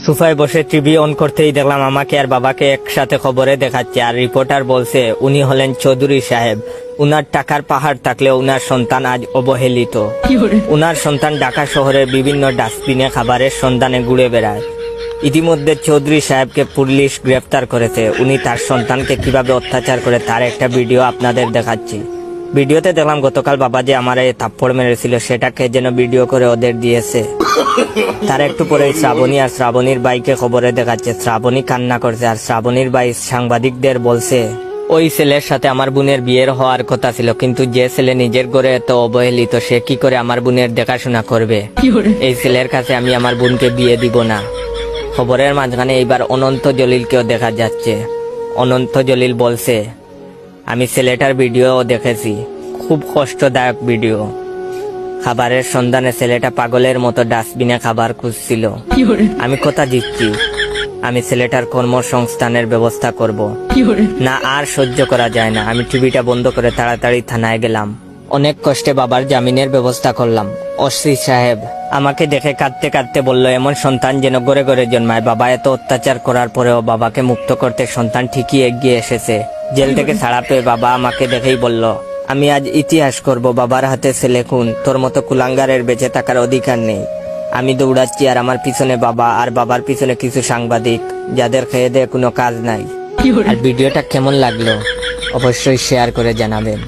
সোফায় বসে TV on করতেই দেখলাম আমাকে আর বাবাকে একসাথে খবরে দেখাচ্ছে, আর রিপোর্টার বলছে উনি হলেন চৌধুরী সাহেব। উনার টাকার পাহাড় থাকলেও উনার সন্তান আজ অবহেলিত। উনার সন্তান ঢাকা শহরের বিভিন্ন ডাস্টবিনে খাবারের সন্ধানে ঘুরে বেড়ায়। ইতিমধ্যে চৌধুরী সাহেবকে পুলিশ গ্রেফতার করেছে। উনি তার সন্তানকে কিভাবে অত্যাচার করে তার একটা ভিডিও আপনাদের দেখাচ্ছি। ভিডিওতে দেখলাম গতকাল বাবা যে আমার এই থাপ্পড় মেরেছিল সেটাকে যেন ভিডিও করে ওদের দিয়েছে। তার একটু পরে শ্রাবণী আর শ্রাবণীর ভাইকে খবরে দেখাচ্ছে। শ্রাবণী কান্না করছে, আর শ্রাবণীর ভাই সাংবাদিকদের বলছে ওই ছেলের সাথে আমার বোনের বিয়ের হওয়ার কথা ছিল, কিন্তু যে ছেলে নিজের ঘরে এত অবহেলিত সে কি করে আমার বোনের দেখাশোনা করবে। এই ছেলের কাছে আমি আমার বোনকে বিয়ে দিব না। খবরের মাঝখানে এইবার অনন্ত জলিলকেও দেখা যাচ্ছে। অনন্ত জলিল বলছে আমি ছেলেটার ভিডিও দেখেছি, খুব কষ্টদায়ক ভিডিও। খাবারের সন্ধানে ছেলেটা পাগলের মতো ডাস্টবিনে খাবার খুঁজছিল। আমি কথা দিচ্ছি আমি ছেলেটার কর্মসংস্থানের ব্যবস্থা করব। না আর সহ্য করা যায় না। আমি টিভিটা বন্ধ করে তাড়াতাড়ি থানায় গেলাম। অনেক কষ্টে বাবার জামিনের ব্যবস্থা করলাম। ওসি সাহেব আমাকে দেখে কাঁদতে কাঁদতে বলল এমন সন্তান যেন ঘরে ঘরে জন্মায়। বাবা এত অত্যাচার করার পরেও বাবাকে মুক্ত করতে সন্তান ঠিকই এগিয়ে এসেছে। জেল থেকে ছাড়া পেয়ে বাবা আমাকে দেখেই বলল আমি আজ ইতিহাস করব। বাবার হাতে ছেলে খুন, তোর মতো কুলাঙ্গারের বেঁচে থাকার অধিকার নেই। আমি দৌড়াচ্ছি আর আমার পিছনে বাবা, আর বাবার পিছনে কিছু সাংবাদিক যাদের খেয়ে দেয়ে কোনো কাজ নাই। আর ভিডিওটা কেমন লাগলো অবশ্যই শেয়ার করে জানাবেন।